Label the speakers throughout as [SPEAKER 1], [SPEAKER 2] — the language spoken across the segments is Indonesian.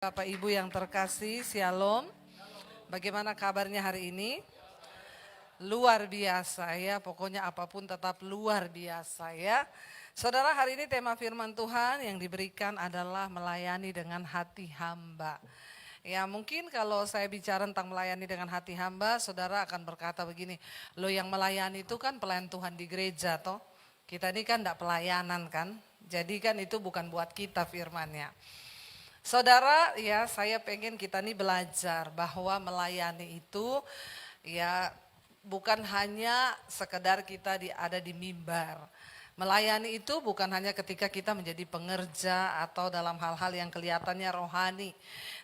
[SPEAKER 1] Bapak Ibu yang terkasih, Shalom. Bagaimana kabarnya hari ini? Luar biasa ya, pokoknya apapun tetap luar biasa ya. Saudara, hari ini tema firman Tuhan yang diberikan adalah melayani dengan hati hamba. Ya mungkin kalau saya bicara tentang melayani dengan hati hamba, saudara akan berkata begini, lo yang melayani itu kan pelayan Tuhan di gereja toh. Kita ini kan enggak pelayanan kan, jadi kan itu bukan buat kita firmannya. Saudara, ya saya pengen kita nih belajar bahwa melayani itu ya bukan hanya sekedar kita ada di mimbar. Melayani itu bukan hanya ketika kita menjadi pengerja atau dalam hal-hal yang kelihatannya rohani.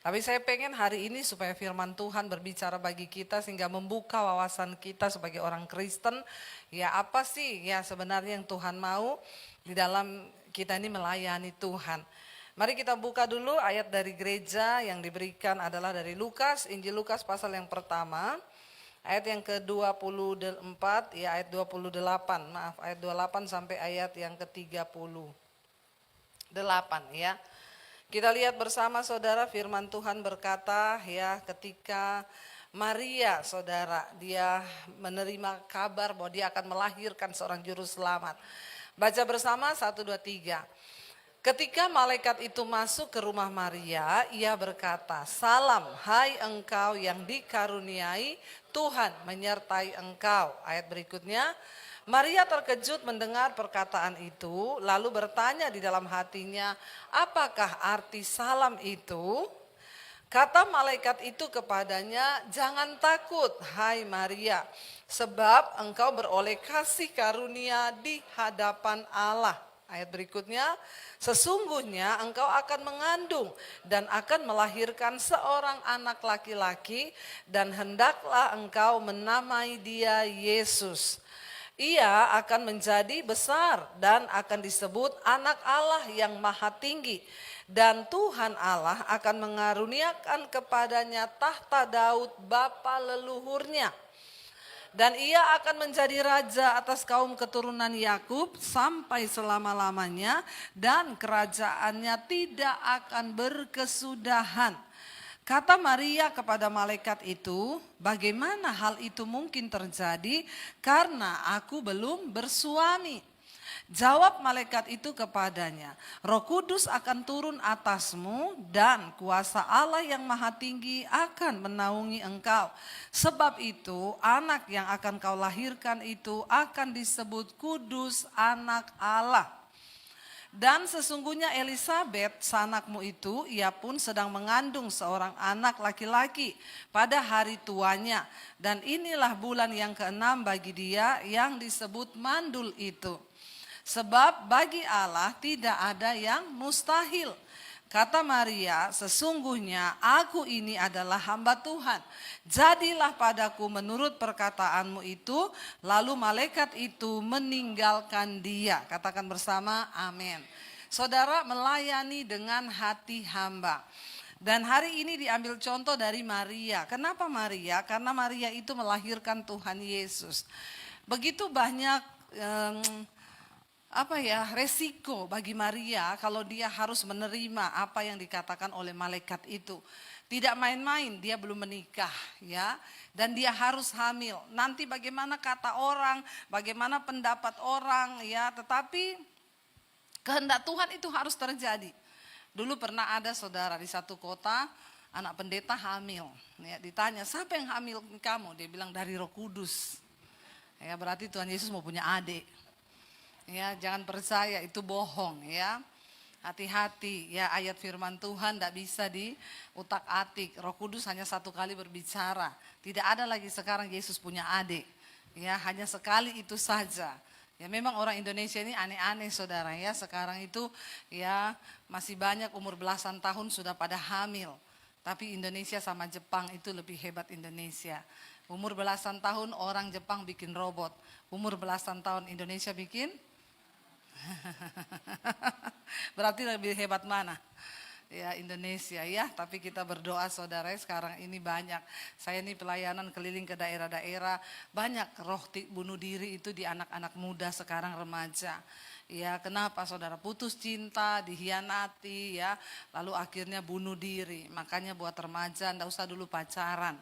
[SPEAKER 1] Tapi saya pengen hari ini supaya firman Tuhan berbicara bagi kita sehingga membuka wawasan kita sebagai orang Kristen. Ya apa sih ya sebenarnya yang Tuhan mau di dalam kita ini melayani Tuhan. Mari kita buka dulu ayat dari gereja yang diberikan adalah dari Lukas, Injil Lukas pasal yang pertama, ayat yang ke-24, ya ayat 28, ayat 28 sampai ayat yang ke-38 ya. Kita lihat bersama saudara, firman Tuhan berkata ya ketika Maria saudara, dia menerima kabar bahwa dia akan melahirkan seorang juru selamat. Baca bersama 1, 2, 3. Ketika malaikat itu masuk ke rumah Maria, ia berkata, "Salam, hai engkau yang dikaruniai, Tuhan menyertai engkau." Ayat berikutnya, Maria terkejut mendengar perkataan itu, lalu bertanya di dalam hatinya, "Apakah arti salam itu?" Kata malaikat itu kepadanya, "Jangan takut, hai Maria, sebab engkau beroleh kasih karunia di hadapan Allah." Ayat berikutnya, "Sesungguhnya engkau akan mengandung dan akan melahirkan seorang anak laki-laki dan hendaklah engkau menamai dia Yesus. Ia akan menjadi besar dan akan disebut anak Allah yang maha tinggi. Dan Tuhan Allah akan mengaruniakan kepadanya tahta Daud bapa leluhurnya. Dan ia akan menjadi raja atas kaum keturunan Yakub sampai selama-lamanya, dan kerajaannya tidak akan berkesudahan." Kata Maria kepada malaikat itu, "Bagaimana hal itu mungkin terjadi karena aku belum bersuami?" Jawab malaikat itu kepadanya, "Roh Kudus akan turun atasmu dan kuasa Allah yang maha tinggi akan menaungi engkau. Sebab itu anak yang akan kau lahirkan itu akan disebut kudus, anak Allah. Dan sesungguhnya Elisabet, sanakmu itu, ia pun sedang mengandung seorang anak laki-laki pada hari tuanya. Dan inilah bulan yang ke-6 bagi dia yang disebut mandul itu. Sebab bagi Allah tidak ada yang mustahil." Kata Maria, "Sesungguhnya aku ini adalah hamba Tuhan. Jadilah padaku menurut perkataanmu itu." Lalu malaikat itu meninggalkan dia. Katakan bersama, amin. Saudara, melayani dengan hati hamba. Dan hari ini diambil contoh dari Maria. Kenapa Maria? Karena Maria itu melahirkan Tuhan Yesus. Begitu banyak resiko bagi Maria kalau dia harus menerima apa yang dikatakan oleh malaikat itu. Tidak main-main, dia belum menikah ya, dan dia harus hamil. Nanti bagaimana kata orang, bagaimana pendapat orang ya, tetapi kehendak Tuhan itu harus terjadi. Dulu pernah ada saudara di satu kota, anak pendeta hamil. Ya, ditanya, "Siapa yang hamil kamu?" Dia bilang, "Dari Roh Kudus." Ya, berarti Tuhan Yesus mau punya adik. Ya, jangan percaya, itu bohong ya. Hati-hati ya, ayat firman Tuhan tidak bisa diutak-atik. Roh Kudus hanya satu kali berbicara. Tidak ada lagi sekarang Yesus punya adik. Ya, hanya sekali itu saja. Ya, memang orang Indonesia ini aneh-aneh saudara ya. Sekarang itu ya masih banyak umur belasan tahun sudah pada hamil. Tapi Indonesia sama Jepang itu lebih hebat Indonesia. Umur belasan tahun orang Jepang bikin robot. Umur belasan tahun Indonesia bikin berarti lebih hebat mana? Ya Indonesia ya, tapi kita berdoa saudara sekarang ini banyak. Saya ini pelayanan keliling ke daerah-daerah, banyak roh bunuh diri itu di anak-anak muda sekarang remaja. Ya, kenapa saudara? Putus cinta, dihianati ya, lalu akhirnya bunuh diri. Makanya buat remaja enggak usah dulu pacaran.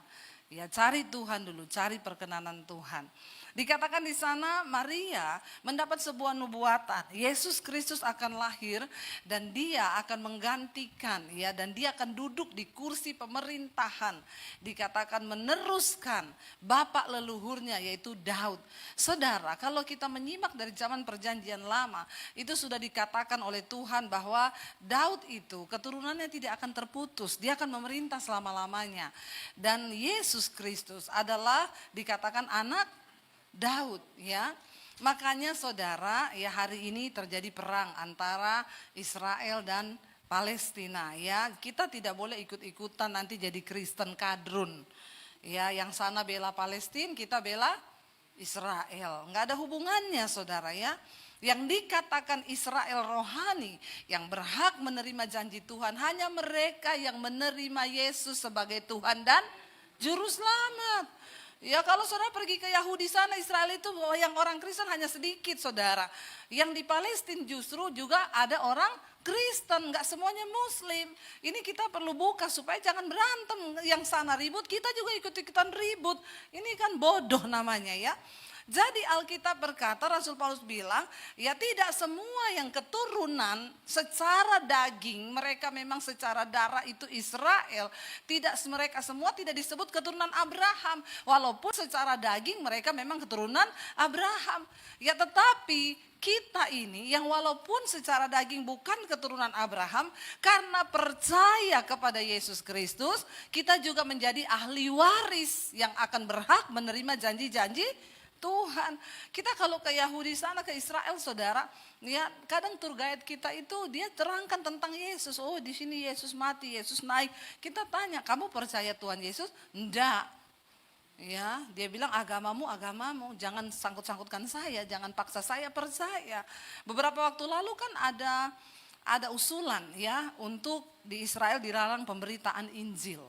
[SPEAKER 1] Ya, cari Tuhan dulu, cari perkenanan Tuhan. Dikatakan di sana Maria mendapat sebuah nubuatan. Yesus Kristus akan lahir dan dia akan menggantikan ya, dan dia akan duduk di kursi pemerintahan. Dikatakan meneruskan bapak leluhurnya yaitu Daud. Saudara, kalau kita menyimak dari zaman perjanjian lama, itu sudah dikatakan oleh Tuhan bahwa Daud itu keturunannya tidak akan terputus. Dia akan memerintah selama-lamanya. Dan Yesus Kristus adalah dikatakan anak Daud ya. Makanya saudara ya, hari ini terjadi perang antara Israel dan Palestina ya. Kita tidak boleh ikut-ikutan nanti jadi Kristen kadrun. Ya, yang sana bela Palestina, kita bela Israel. Enggak ada hubungannya saudara ya. Yang dikatakan Israel rohani yang berhak menerima janji Tuhan hanya mereka yang menerima Yesus sebagai Tuhan dan Juru Selamat. Ya, kalau saudara pergi ke Yahudi sana, Israel itu yang orang Kristen hanya sedikit saudara. Yang di Palestina justru juga ada orang Kristen, gak semuanya Muslim. Ini kita perlu buka supaya jangan berantem. Yang sana ribut, kita juga ikut-ikutan ribut. Ini kan bodoh namanya ya. Jadi Alkitab berkata, Rasul Paulus bilang, ya tidak semua yang keturunan secara daging, mereka memang secara darah itu Israel. Tidak mereka semua tidak disebut keturunan Abraham. Walaupun secara daging mereka memang keturunan Abraham. Ya tetapi kita ini yang walaupun secara daging bukan keturunan Abraham, karena percaya kepada Yesus Kristus, kita juga menjadi ahli waris yang akan berhak menerima janji-janji Tuhan. Kita kalau ke Yahudi sana, ke Israel saudara, ya kadang tour guide kita itu dia terangkan tentang Yesus. Oh, di sini Yesus mati, Yesus naik. Kita tanya, kamu percaya Tuhan Yesus? Enggak. Ya, dia bilang agamamu, jangan sangkut-sangkutkan saya, jangan paksa saya percaya. Beberapa waktu lalu kan ada usulan ya untuk di Israel dilarang pemberitaan Injil.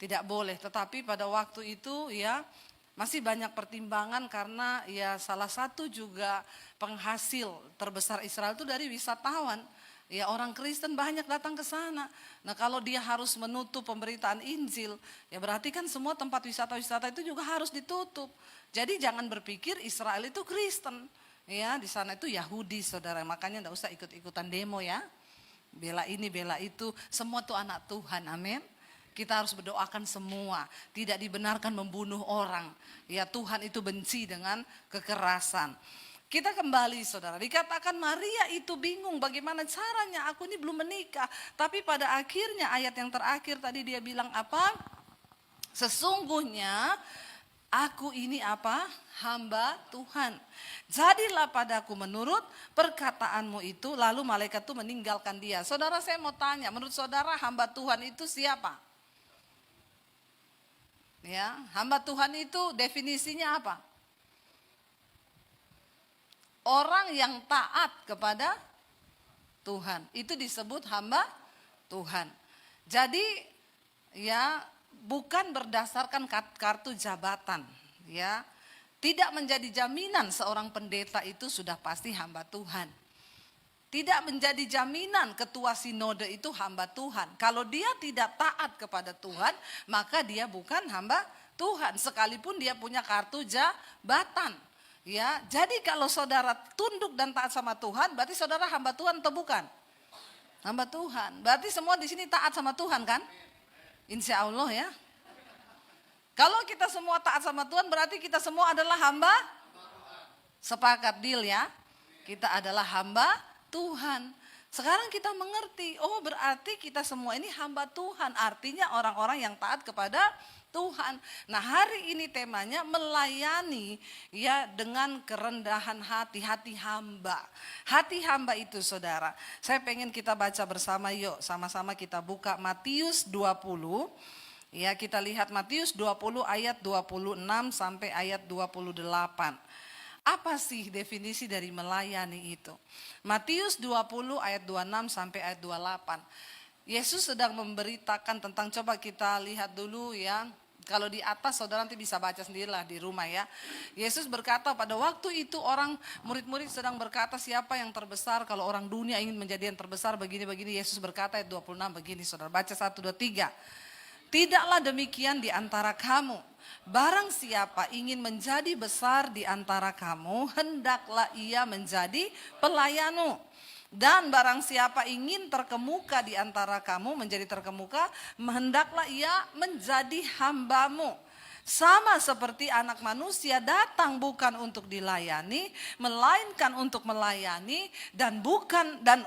[SPEAKER 1] Tidak boleh, tetapi pada waktu itu ya masih banyak pertimbangan karena ya salah satu juga penghasil terbesar Israel itu dari wisatawan. Ya orang Kristen banyak datang ke sana. Nah kalau dia harus menutup pemberitaan Injil, ya berarti kan semua tempat wisata-wisata itu juga harus ditutup. Jadi jangan berpikir Israel itu Kristen. Ya di sana itu Yahudi saudara, makanya enggak usah ikut-ikutan demo ya. Bela ini, bela itu, semua tuh anak Tuhan, amin. Kita harus berdoakan semua, tidak dibenarkan membunuh orang. Ya Tuhan itu benci dengan kekerasan. Kita kembali saudara, dikatakan Maria itu bingung bagaimana caranya, aku ini belum menikah. Tapi pada akhirnya ayat yang terakhir tadi dia bilang apa? Sesungguhnya aku ini apa? Hamba Tuhan. Jadilah padaku menurut perkataanmu itu. Lalu malaikat itu meninggalkan dia. Saudara saya mau tanya, menurut saudara hamba Tuhan itu siapa? Ya, hamba Tuhan itu definisinya apa? Orang yang taat kepada Tuhan. Itu disebut hamba Tuhan. Jadi ya bukan berdasarkan kartu jabatan, ya. Tidak menjadi jaminan seorang pendeta itu sudah pasti hamba Tuhan. Tidak menjadi jaminan ketua sinode itu hamba Tuhan. Kalau dia tidak taat kepada Tuhan, maka dia bukan hamba Tuhan. Sekalipun dia punya kartu jabatan. Ya, jadi kalau saudara tunduk dan taat sama Tuhan, berarti saudara hamba Tuhan atau bukan? Hamba Tuhan. Berarti semua di sini taat sama Tuhan kan? Insya Allah ya. Kalau kita semua taat sama Tuhan, berarti kita semua adalah hamba. Sepakat deal ya. Kita adalah hamba Tuhan. Sekarang kita mengerti, oh berarti kita semua ini hamba Tuhan. Artinya orang-orang yang taat kepada Tuhan. Nah hari ini temanya melayani ya dengan kerendahan hati, hati hamba. Hati hamba itu saudara. Saya pengen kita baca bersama yuk, sama-sama kita buka Matius 20. Ya kita lihat Matius 20 ayat 26 sampai ayat 28. Apa sih definisi dari melayani itu? Matius 20 ayat 26 sampai ayat 28. Yesus sedang memberitakan tentang, coba kita lihat dulu ya, Kalau di atas saudara nanti bisa baca sendirilah di rumah ya. Yesus berkata pada waktu itu orang murid-murid sedang berkata siapa yang terbesar. Kalau orang dunia ingin menjadi yang terbesar begini-begini. Yesus berkata ayat 26 begini saudara. Baca 1, 2, 3. Tidaklah demikian di antara kamu. Barang siapa ingin menjadi besar di antara kamu, hendaklah ia menjadi pelayanmu. Dan barang siapa ingin terkemuka di antara kamu, menjadi terkemuka, hendaklah ia menjadi hambamu. Sama seperti anak manusia datang bukan untuk dilayani, melainkan untuk melayani dan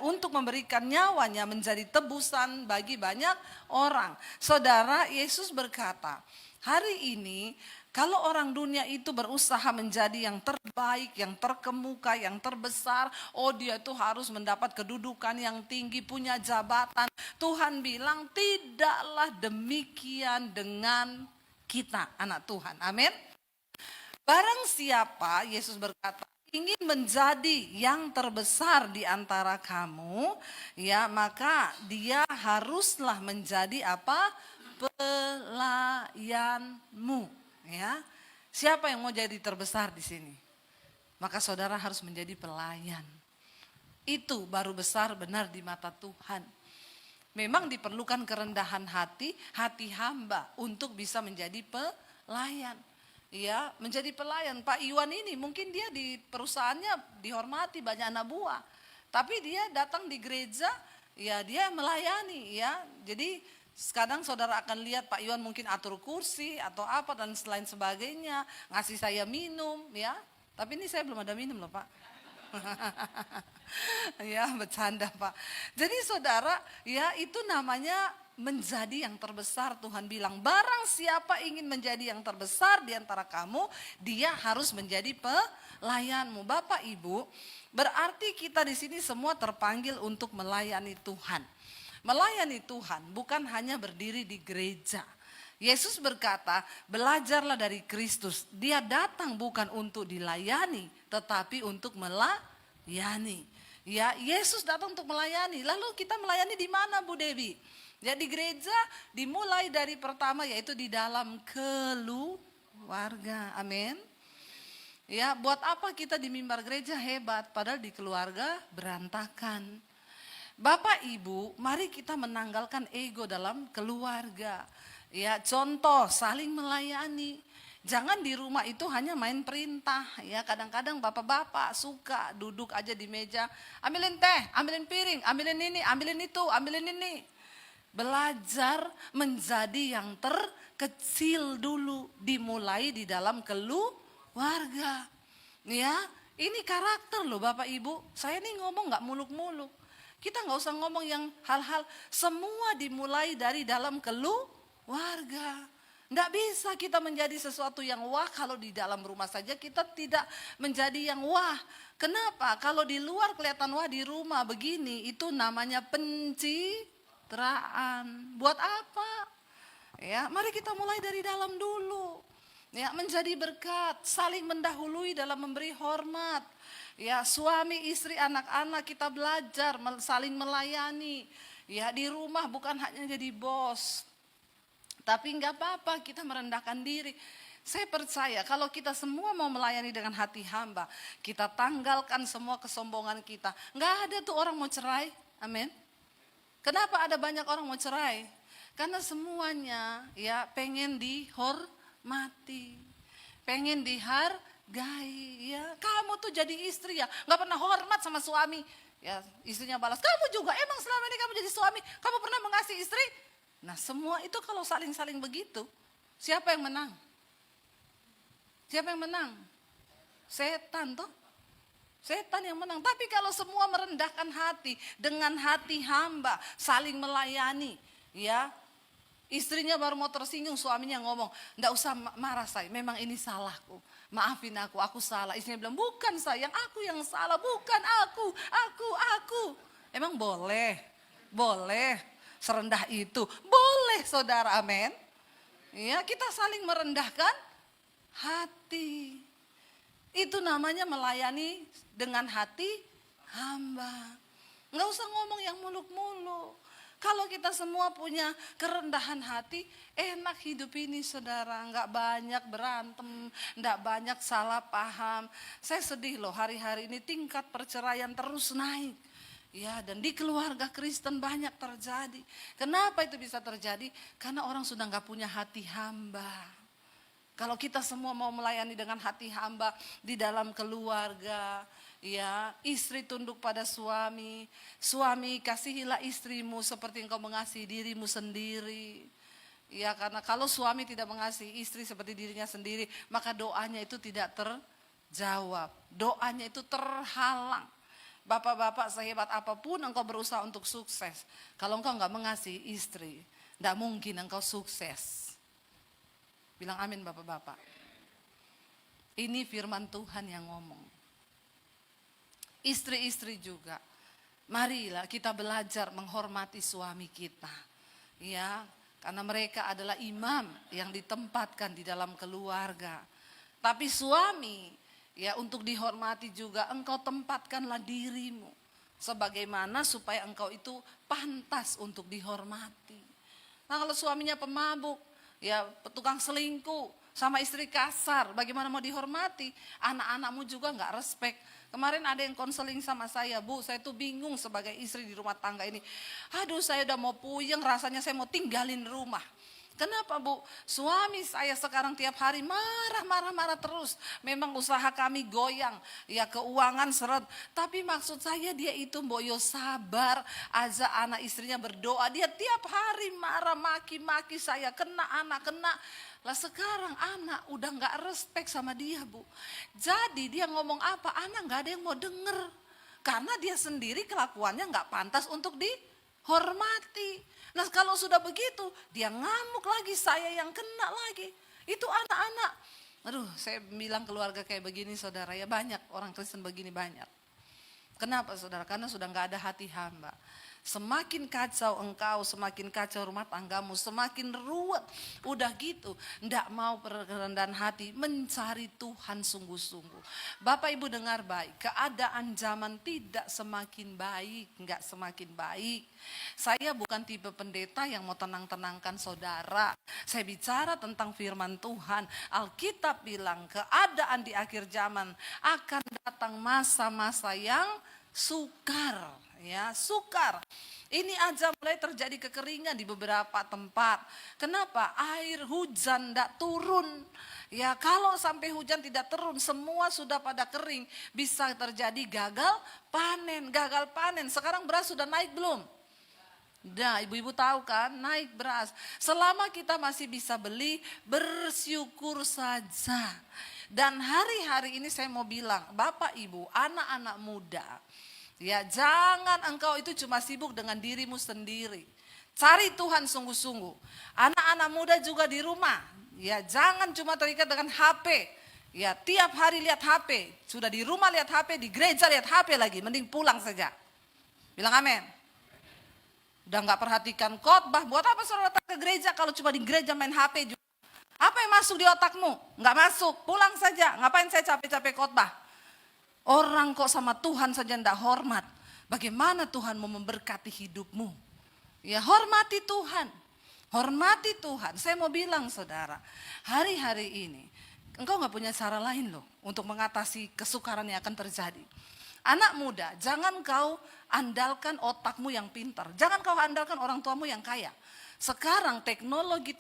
[SPEAKER 1] untuk memberikan nyawanya menjadi tebusan bagi banyak orang. Saudara, Yesus berkata, hari ini kalau orang dunia itu berusaha menjadi yang terbaik, yang terkemuka, yang terbesar, oh dia itu harus mendapat kedudukan yang tinggi, punya jabatan. Tuhan bilang tidaklah demikian dengan kita, anak Tuhan. Amin. Barang siapa, Yesus berkata, ingin menjadi yang terbesar di antara kamu, ya maka dia haruslah menjadi apa? Pelayanmu. Ya, siapa yang mau jadi terbesar di sini? Maka saudara harus menjadi pelayan. Itu baru besar benar di mata Tuhan. Memang diperlukan kerendahan hati hamba untuk bisa menjadi pelayan. Ya, menjadi pelayan. Pak Iwan ini mungkin dia di perusahaannya dihormati banyak anak buah, tapi dia datang di gereja, ya dia melayani, ya. Jadi kadang saudara akan lihat Pak Iwan mungkin atur kursi atau apa dan selain sebagainya, ngasih saya minum ya. Tapi ini saya belum ada minum loh Pak. Ya bercanda Pak. Jadi saudara ya itu namanya menjadi yang terbesar. Tuhan bilang barang siapa ingin menjadi yang terbesar di antara kamu, dia harus menjadi pelayanmu. Bapak Ibu, berarti kita di sini semua terpanggil untuk melayani Tuhan. Melayani Tuhan bukan hanya berdiri di gereja. Yesus berkata, belajarlah dari Kristus. Dia datang bukan untuk dilayani, tetapi untuk melayani. Ya, Yesus datang untuk melayani. Lalu kita melayani di mana, Bu Dewi? Ya, di gereja dimulai dari pertama yaitu di dalam keluarga. Amin. Ya, buat apa kita di mimbar gereja hebat, padahal di keluarga berantakan. Bapak Ibu, mari kita menanggalkan ego dalam keluarga. Ya, contoh saling melayani. Jangan di rumah itu hanya main perintah. Ya, kadang-kadang bapak-bapak suka duduk aja di meja, ambilin teh, ambilin piring, ambilin ini, ambilin itu, ambilin ini. Belajar menjadi yang terkecil dulu, dimulai di dalam keluarga. Ya, ini karakter loh Bapak Ibu. Saya nih ngomong nggak muluk-muluk. Kita nggak usah ngomong yang hal-hal, semua dimulai dari dalam keluarga. Nggak bisa kita menjadi sesuatu yang wah kalau di dalam rumah saja kita tidak menjadi yang wah. Kenapa? Kalau di luar kelihatan wah, di rumah begini, itu namanya pencitraan. Buat apa? Ya, mari kita mulai dari dalam dulu. Ya, menjadi berkat, saling mendahului dalam memberi hormat. Ya, suami, istri, anak-anak kita belajar saling melayani. Ya, di rumah bukan hanya jadi bos. Tapi enggak apa-apa kita merendahkan diri. Saya percaya kalau kita semua mau melayani dengan hati hamba, kita tanggalkan semua kesombongan kita. Enggak ada tuh orang mau cerai. Amin. Kenapa ada banyak orang mau cerai? Karena semuanya ya pengen dihormati. Pengen dihargai. Ya, kamu tuh jadi istri ya, nggak pernah hormat sama suami. Ya, istrinya balas, kamu juga emang selama ini kamu jadi suami, kamu pernah mengasihi istri? Nah, semua itu kalau saling-saling begitu, siapa yang menang? Siapa yang menang? Setan toh. Setan yang menang. Tapi kalau semua merendahkan hati dengan hati hamba, saling melayani, ya. Istrinya baru mau tersinggung, suaminya ngomong, enggak usah marah saya, memang ini salahku. Maafin aku salah. Istrinya bilang, bukan sayang, aku yang salah, bukan aku. Emang boleh? Boleh serendah itu? Boleh saudara, amin. Ya, kita saling merendahkan hati. Itu namanya melayani dengan hati hamba. Enggak usah ngomong yang muluk-muluk. Kalau kita semua punya kerendahan hati, enak hidup ini saudara. Nggak banyak berantem, nggak banyak salah paham. Saya sedih loh, hari-hari ini tingkat perceraian terus naik. Ya, dan di keluarga Kristen banyak terjadi. Kenapa itu bisa terjadi? Karena orang sudah nggak punya hati hamba. Kalau kita semua mau melayani dengan hati hamba di dalam keluarga, ya, istri tunduk pada suami, suami kasihilah istrimu seperti engkau mengasihi dirimu sendiri. Ya, karena kalau suami tidak mengasihi istri seperti dirinya sendiri, maka doanya itu tidak terjawab. Doanya itu terhalang. Bapak-bapak, sehebat apapun engkau berusaha untuk sukses, kalau engkau enggak mengasihi istri, enggak mungkin engkau sukses. Bilang amin bapak-bapak. Ini firman Tuhan yang ngomong. Istri-istri juga, marilah kita belajar menghormati suami kita. Ya, karena mereka adalah imam yang ditempatkan di dalam keluarga. Tapi suami, ya, untuk dihormati juga engkau tempatkanlah dirimu. Sebagaimana supaya engkau itu pantas untuk dihormati. Nah, kalau suaminya pemabuk, ya, tukang selingkuh, sama istri kasar, bagaimana mau dihormati? Anak-anakmu juga nggak respect. Kemarin ada yang konseling sama saya, Bu, saya tuh bingung sebagai istri di rumah tangga ini. Aduh, saya udah mau puyeng, rasanya saya mau tinggalin rumah. Kenapa, Bu? Suami saya sekarang tiap hari marah terus. Memang usaha kami goyang, ya, keuangan seret. Tapi maksud saya dia itu boyo sabar, aja anak istrinya berdoa. Dia tiap hari marah, maki-maki saya, kena anak, kena. Lah sekarang anak udah gak respect sama dia, Bu. Jadi dia ngomong apa, anak gak ada yang mau denger. Karena dia sendiri kelakuannya gak pantas untuk dihormati. Nah kalau sudah begitu, dia ngamuk lagi, saya yang kena lagi. Itu anak-anak. Aduh, saya bilang keluarga kayak begini saudara, ya banyak orang Kristen begini banyak. Kenapa saudara? Karena sudah gak ada hati hamba. Semakin kacau engkau, semakin kacau rumah tanggamu, semakin ruwet. Udah gitu, ndak mau kerendahan hati, mencari Tuhan sungguh-sungguh. Bapak Ibu dengar baik, keadaan zaman tidak semakin baik, nggak semakin baik. Saya bukan tipe pendeta yang mau tenang-tenangkan saudara. Saya bicara tentang firman Tuhan. Alkitab bilang keadaan di akhir zaman akan datang masa-masa yang sukar. Ya, sukar. Ini aja mulai terjadi kekeringan di beberapa tempat. Kenapa? Air hujan tidak turun. Ya, kalau sampai hujan tidak turun, semua sudah pada kering. Bisa terjadi gagal panen. Gagal panen. Sekarang beras sudah naik belum? Nah, ibu-ibu tahu kan, naik beras. Selama kita masih bisa beli, bersyukur saja. Dan hari-hari ini saya mau bilang, Bapak Ibu, anak-anak muda, ya, jangan engkau itu cuma sibuk dengan dirimu sendiri. Cari Tuhan sungguh-sungguh. Anak-anak muda juga di rumah, ya, jangan cuma terikat dengan HP. Ya, tiap hari lihat HP. Sudah di rumah lihat HP, di gereja lihat HP lagi. Mending pulang saja. Bilang amin. Udah gak perhatikan khotbah. Buat apa saudara datang ke gereja kalau cuma di gereja main HP juga? Apa yang masuk di otakmu? Gak masuk. Pulang saja. Ngapain saya capek-capek khotbah? Orang kok sama Tuhan saja tidak hormat. Bagaimana Tuhan mau memberkati hidupmu? Ya, hormati Tuhan. Hormati Tuhan. Saya mau bilang saudara, hari-hari ini engkau gak punya cara lain loh untuk mengatasi kesukaran yang akan terjadi. Anak muda, jangan kau andalkan otakmu yang pintar. Jangan kau andalkan orang tuamu yang kaya. Sekarang teknologi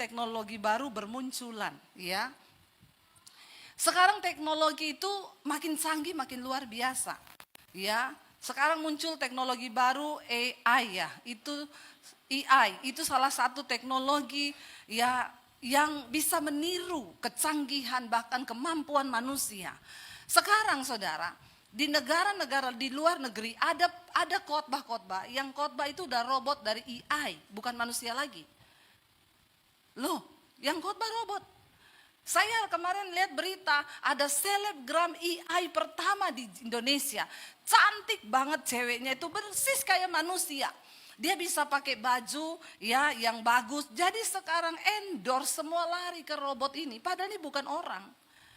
[SPEAKER 1] baru bermunculan, ya. Sekarang teknologi itu makin canggih, makin luar biasa. Ya, sekarang muncul teknologi baru AI ya. Itu AI, itu salah satu teknologi ya yang bisa meniru kecanggihan bahkan kemampuan manusia. Sekarang saudara, di negara-negara di luar negeri ada khotbah-khotbah yang khotbah itu udah robot dari AI, bukan manusia lagi. Loh, yang khotbah robot. Saya kemarin lihat berita ada selebgram AI pertama di Indonesia. Cantik banget ceweknya itu, persis kayak manusia. Dia bisa pakai baju ya yang bagus. Jadi sekarang endorse semua lari ke robot ini. Padahal ini bukan orang.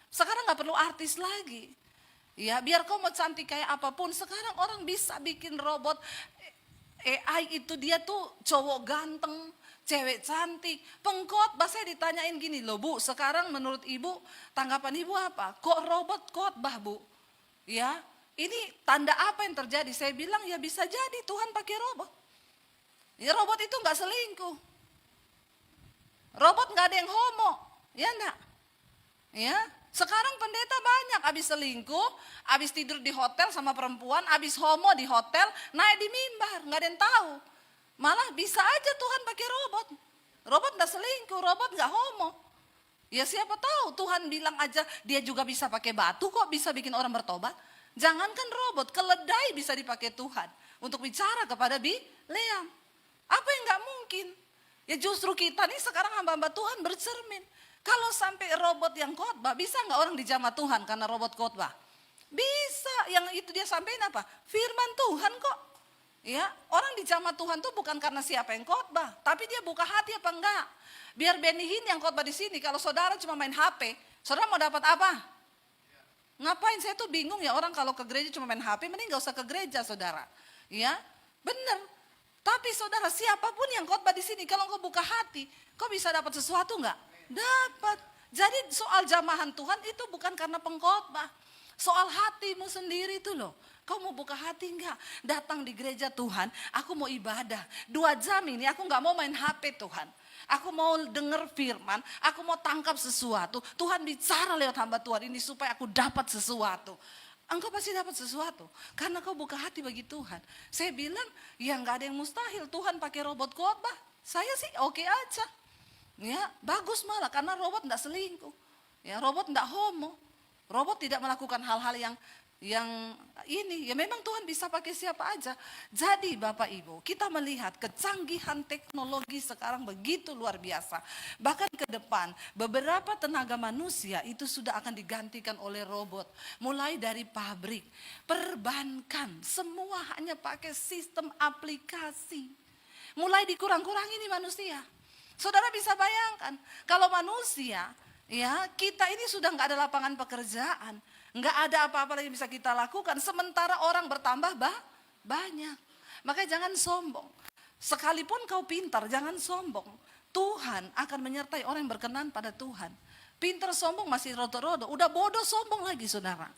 [SPEAKER 1] Sekarang gak perlu artis lagi. Ya, biar kau mau cantik kayak apapun, sekarang orang bisa bikin robot AI itu dia tuh cowok ganteng, cewek cantik. Pengkhotbah saya ditanyain gini loh Bu, sekarang menurut Ibu tanggapan Ibu apa? Kok robot khotbah Bu? Ya, ini tanda apa yang terjadi? Saya bilang ya bisa jadi Tuhan pakai robot. Ya robot itu nggak selingkuh. Robot nggak ada yang homo, ya enggak? Ya, sekarang pendeta banyak abis selingkuh, abis tidur di hotel sama perempuan, abis homo di hotel, naik di mimbar, nggak ada yang tahu. Malah bisa aja Tuhan pakai robot. Robot nggak selingkuh, robot nggak homo. Ya siapa tahu Tuhan bilang aja dia juga bisa pakai batu kok bisa bikin orang bertobat. Jangankan robot, keledai bisa dipakai Tuhan untuk bicara kepada Bileam. Apa yang nggak mungkin? Ya justru kita nih sekarang hamba-hamba Tuhan bercermin. Kalau sampai robot yang khotbah, bisa nggak orang dijamah Tuhan karena robot khotbah? Bisa. Yang itu dia sampaikan apa? Firman Tuhan kok. Ya, orang dijamah Tuhan tuh bukan karena siapa yang khotbah, tapi dia buka hati apa enggak. Biar Benny Hinn yang khotbah di sini, kalau saudara cuma main HP, saudara mau dapat apa? Ngapain, saya tuh bingung ya, orang kalau ke gereja cuma main HP, mending gak usah ke gereja saudara. Ya, bener. Tapi saudara, siapapun yang khotbah di sini, kalau kau buka hati, kau bisa dapat sesuatu enggak? Dapat. Jadi soal jamahan Tuhan itu bukan karena pengkhotbah. Soal hatimu sendiri itu loh. Kau mau buka hati enggak? Datang di gereja Tuhan, aku mau ibadah. 2 jam ini aku enggak mau main HP Tuhan. Aku mau dengar firman, aku mau tangkap sesuatu. Tuhan bicara lewat hamba Tuhan ini supaya aku dapat sesuatu. Engkau pasti dapat sesuatu karena kau buka hati bagi Tuhan. Saya bilang ya nggak ada yang mustahil Tuhan pakai robot khotbah. Saya sih oke aja. Ya bagus malah karena robot nggak selingkuh. Ya robot nggak homo. Robot tidak melakukan hal-hal yang ini ya memang Tuhan bisa pakai siapa aja. Jadi Bapak Ibu kita melihat kecanggihan teknologi sekarang begitu luar biasa. Bahkan ke depan beberapa tenaga manusia itu sudah akan digantikan oleh robot. Mulai dari pabrik, perbankan, semua hanya pakai sistem aplikasi. Mulai dikurang-kurangi nih manusia. Saudara bisa bayangkan kalau manusia ya kita ini sudah nggak ada lapangan pekerjaan. Nggak ada apa-apa lagi bisa kita lakukan. Sementara orang bertambah banyak. Makanya jangan sombong. Sekalipun kau pintar, jangan sombong. Tuhan akan menyertai orang yang berkenan pada Tuhan. Pintar sombong masih rodo-rodo. Udah bodoh sombong lagi saudara.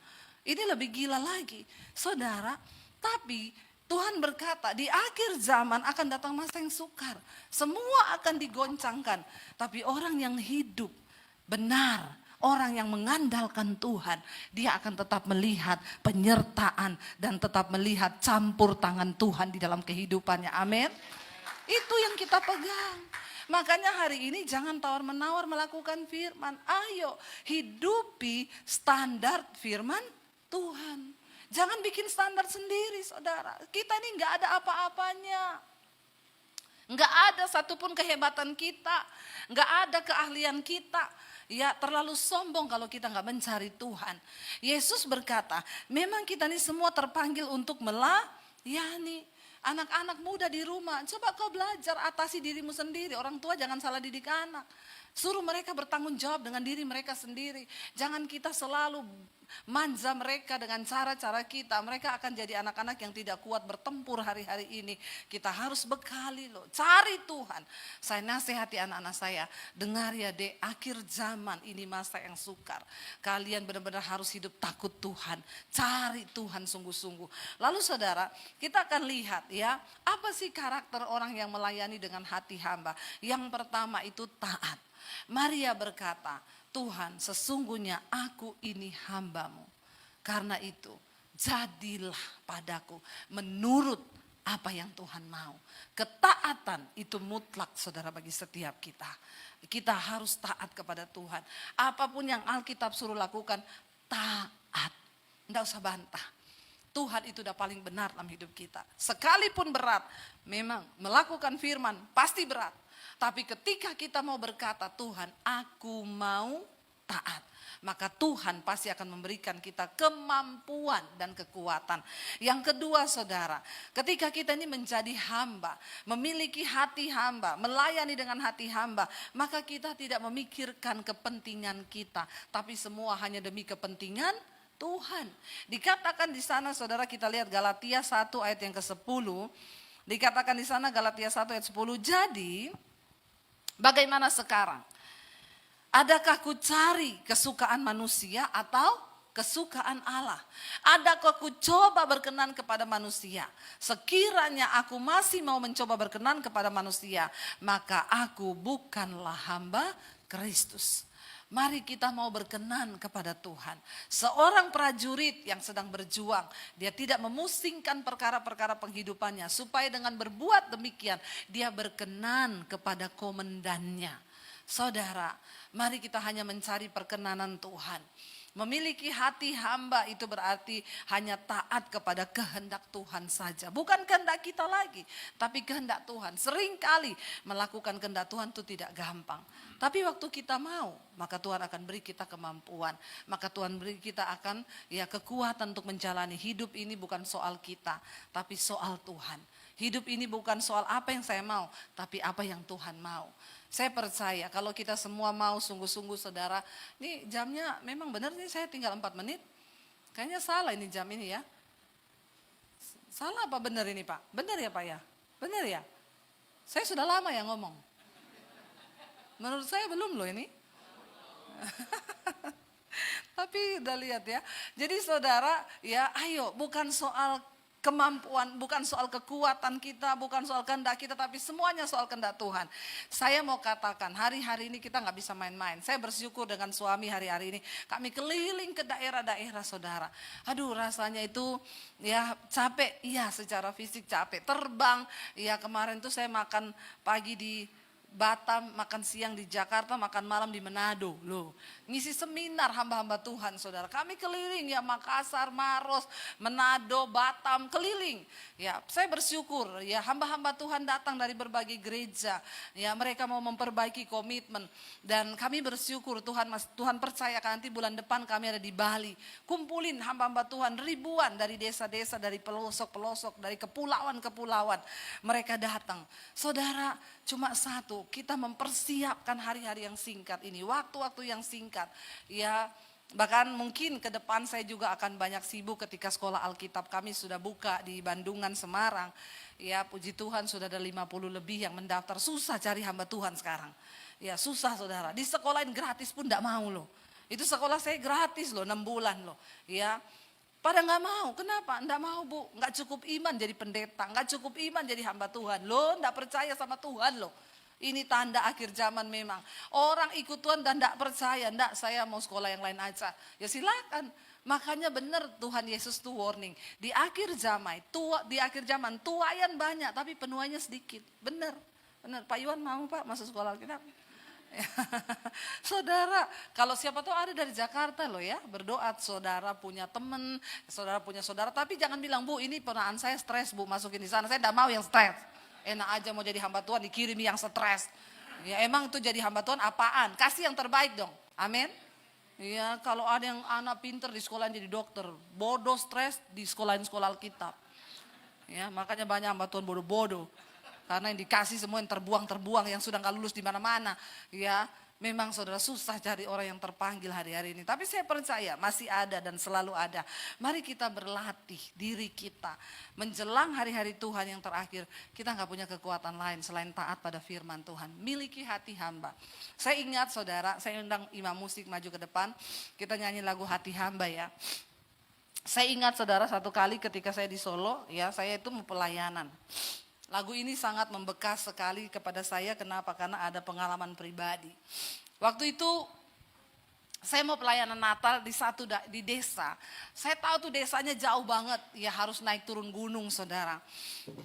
[SPEAKER 1] Ini lebih gila lagi. Saudara, tapi Tuhan berkata di akhir zaman akan datang masa yang sukar. Semua akan digoncangkan. Tapi orang yang hidup benar, orang yang mengandalkan Tuhan, dia akan tetap melihat penyertaan dan tetap melihat campur tangan Tuhan di dalam kehidupannya. Amin. Itu yang kita pegang. Makanya hari ini jangan tawar-menawar melakukan firman. Ayo hidupi standar firman Tuhan. Jangan bikin standar sendiri saudara. Kita ini gak ada apa-apanya. Gak ada satupun kehebatan kita. Gak ada keahlian kita. Ya terlalu sombong kalau kita gak mencari Tuhan. Yesus berkata, memang kita ini semua terpanggil untuk melayani. Anak-anak muda di rumah, coba kau belajar atasi dirimu sendiri. Orang tua jangan salah didik anak. Suruh mereka bertanggung jawab dengan diri mereka sendiri. Jangan kita selalu manja mereka dengan cara-cara kita. Mereka akan jadi anak-anak yang tidak kuat bertempur hari-hari ini. Kita harus bekali loh. Cari Tuhan. Saya nasihati anak-anak saya. Dengar ya dek, akhir zaman ini masa yang sukar. Kalian benar-benar harus hidup takut Tuhan. Cari Tuhan sungguh-sungguh. Lalu saudara, kita akan lihat ya. Apa sih karakter orang yang melayani dengan hati hamba? Yang pertama itu taat. Maria berkata, Tuhan sesungguhnya aku ini hambamu. Karena itu jadilah padaku menurut apa yang Tuhan mau. Ketaatan itu mutlak saudara bagi setiap kita. Kita harus taat kepada Tuhan. Apapun yang Alkitab suruh lakukan, taat. Tidak usah bantah. Tuhan itu udah paling benar dalam hidup kita. Sekalipun berat, memang melakukan firman pasti berat. Tapi ketika kita mau berkata, Tuhan aku mau taat. Maka Tuhan pasti akan memberikan kita kemampuan dan kekuatan. Yang kedua saudara, ketika kita ini menjadi hamba, memiliki hati hamba, melayani dengan hati hamba, maka kita tidak memikirkan kepentingan kita. Tapi semua hanya demi kepentingan Tuhan. Dikatakan di sana saudara, kita lihat Galatia 1 ayat yang ke-10. Dikatakan di sana Galatia 1 ayat 10, jadi bagaimana sekarang? Adakah ku cari kesukaan manusia atau kesukaan Allah? Adakah ku coba berkenan kepada manusia? Sekiranya aku masih mau mencoba berkenan kepada manusia, maka aku bukanlah hamba Kristus. Mari kita mau berkenan kepada Tuhan. Seorang prajurit yang sedang berjuang, dia tidak memusingkan perkara-perkara penghidupannya, supaya dengan berbuat demikian dia berkenan kepada komandannya. Saudara, mari kita hanya mencari perkenanan Tuhan. Memiliki hati hamba itu berarti hanya taat kepada kehendak Tuhan saja. Bukan kehendak kita lagi, tapi kehendak Tuhan. Seringkali melakukan kehendak Tuhan itu tidak gampang. Tapi waktu kita mau, maka Tuhan akan beri kita kemampuan. Maka Tuhan beri kita akan kekuatan untuk menjalani. Hidup ini bukan soal kita, tapi soal Tuhan. Hidup ini bukan soal apa yang saya mau, tapi apa yang Tuhan mau. Saya percaya kalau kita semua mau sungguh-sungguh saudara, ini jamnya memang benar nih saya tinggal 4 menit. Kayaknya salah ini jam ini ya. Salah apa benar ini Pak? Benar ya Pak ya? Benar ya? Saya sudah lama ya ngomong. Menurut saya belum loh ini. Tapi udah lihat ya. Jadi saudara ya ayo bukan soal kemampuan, bukan soal kekuatan kita, bukan soal kehendak kita, tapi semuanya soal kehendak Tuhan. Saya mau katakan hari-hari ini kita gak bisa main-main. Saya bersyukur dengan suami hari-hari ini kami keliling ke daerah-daerah saudara. Aduh rasanya itu ya capek, iya secara fisik capek. Terbang, ya kemarin tuh saya makan pagi di Batam, makan siang di Jakarta, makan malam di Manado. Loh, ngisi seminar hamba-hamba Tuhan, saudara. Kami keliling ya Makassar, Maros, Manado, Batam, keliling. Ya, saya bersyukur ya hamba-hamba Tuhan datang dari berbagai gereja. Ya, mereka mau memperbaiki komitmen dan kami bersyukur Tuhan percayakan nanti bulan depan kami ada di Bali. Kumpulin hamba-hamba Tuhan ribuan dari desa-desa, dari pelosok-pelosok, dari kepulauan-kepulauan. Mereka datang. Saudara, cuma satu, kita mempersiapkan hari-hari yang singkat ini, waktu-waktu yang singkat. Ya, bahkan mungkin ke depan saya juga akan banyak sibuk ketika sekolah Alkitab kami sudah buka di Bandungan, Semarang. Ya, puji Tuhan sudah ada 50 lebih yang mendaftar. Susah cari hamba Tuhan sekarang. Ya, susah saudara. Di sekolahin gratis pun enggak mau loh. Itu sekolah saya gratis loh, 6 bulan loh. Ya. Pada nggak mau, kenapa? Nggak mau bu, nggak cukup iman jadi pendeta, nggak cukup iman jadi hamba Tuhan. Lo nggak percaya sama Tuhan lo. Ini tanda akhir zaman memang. Orang ikut Tuhan dan nggak percaya, nggak saya mau sekolah yang lain aja. Ya silakan. Makanya benar Tuhan Yesus tuh warning. Di akhir zaman tuayan banyak tapi penuainya sedikit. Benar. Pak Iwan mau Pak masuk sekolah Alkitab? Saudara, kalau siapa tahu ada dari Jakarta loh ya, berdoa saudara punya teman, saudara punya saudara, tapi jangan bilang bu ini ponaan saya stres bu masukin di sana, saya tidak mau yang stres. Enak aja mau jadi hamba Tuhan dikirimi yang stres. Ya emang itu jadi hamba Tuhan apaan? Kasih yang terbaik dong, amin. Ya kalau ada yang anak pinter di sekolah jadi dokter, bodoh stres di sekolahin sekolah Alkitab. Ya makanya banyak hamba Tuhan bodoh-bodoh. Karena yang dikasih semua yang terbuang, yang sudah gak lulus di mana-mana. Ya, memang saudara susah cari orang yang terpanggil hari-hari ini. Tapi saya percaya masih ada dan selalu ada. Mari kita berlatih diri kita. Menjelang hari-hari Tuhan yang terakhir, kita gak punya kekuatan lain selain taat pada firman Tuhan. Miliki hati hamba. Saya ingat saudara, saya undang imam musik maju ke depan. Kita nyanyi lagu Hati Hamba ya. Saya ingat saudara satu kali ketika saya di Solo, ya saya itu mau pelayanan. Lagu ini sangat membekas sekali kepada saya. Kenapa? Karena ada pengalaman pribadi. Waktu itu saya mau pelayanan Natal di desa. Saya tahu tuh desanya jauh banget. Ya harus naik turun gunung saudara.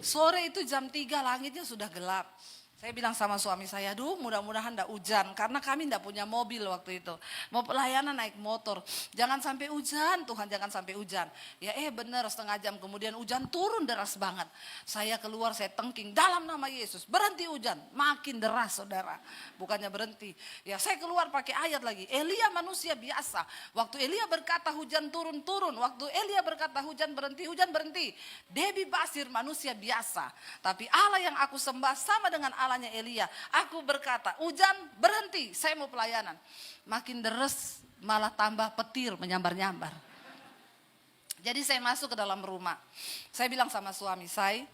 [SPEAKER 1] Sore itu jam 3 langitnya sudah gelap. Saya bilang sama suami saya, aduh mudah-mudahan enggak hujan. Karena kami enggak punya mobil waktu itu. Mau pelayanan naik motor. Jangan sampai hujan Tuhan, jangan sampai hujan. Ya benar setengah jam kemudian hujan turun deras banget. Saya keluar, saya tengking dalam nama Yesus. Berhenti hujan, makin deras saudara. Bukannya berhenti. Ya saya keluar pakai ayat lagi. Elia manusia biasa. Waktu Elia berkata hujan turun-turun. Waktu Elia berkata hujan berhenti. Debi Basir manusia biasa. Tapi Allah yang aku sembah sama dengan Allahnya Elia. Aku berkata, hujan berhenti, saya mau pelayanan. Makin deres, malah tambah petir menyambar-nyambar. Jadi saya masuk ke dalam rumah. Saya bilang sama suami saya,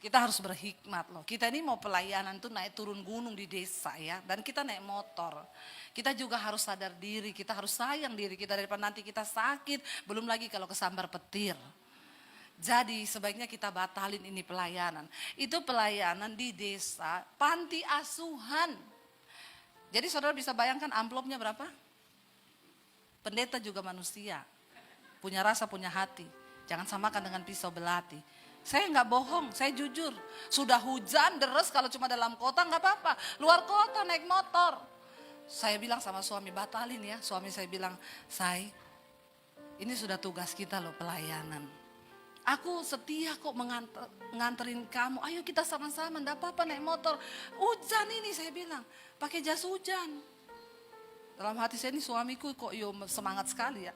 [SPEAKER 2] Kita harus berhikmat loh. Kita ini mau pelayanan tuh naik turun gunung di desa ya. Dan kita naik motor. Kita juga harus sadar diri, kita harus sayang diri kita daripada nanti kita sakit. Belum lagi kalau kesambar petir. Jadi sebaiknya kita batalin ini pelayanan. Itu pelayanan di desa, panti asuhan. Jadi saudara bisa bayangkan amplopnya berapa? Pendeta juga manusia. Punya rasa, punya hati. Jangan samakan dengan pisau belati. Saya nggak bohong, saya jujur. Sudah hujan, deres, kalau cuma dalam kota nggak apa-apa. Luar kota naik motor. Saya bilang sama suami, batalin ya. Suami saya bilang, Say, ini sudah tugas kita loh pelayanan. Aku setia kok nganterin kamu. Ayo kita sama-sama, nggak apa-apa naik motor. Hujan ini saya bilang, pakai jas hujan. Dalam hati saya ini suamiku kok semangat sekali ya.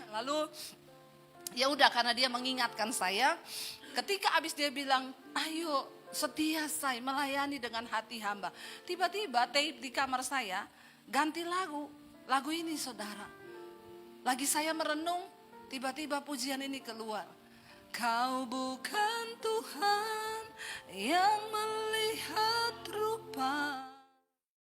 [SPEAKER 2] Lalu ya udah karena dia mengingatkan saya, ketika abis dia bilang, ayo setia saya melayani dengan hati hamba. Tiba-tiba tape di kamar saya ganti lagu ini saudara. Lagi saya merenung, tiba-tiba pujian ini keluar. Kau bukan Tuhan yang melihat rupa.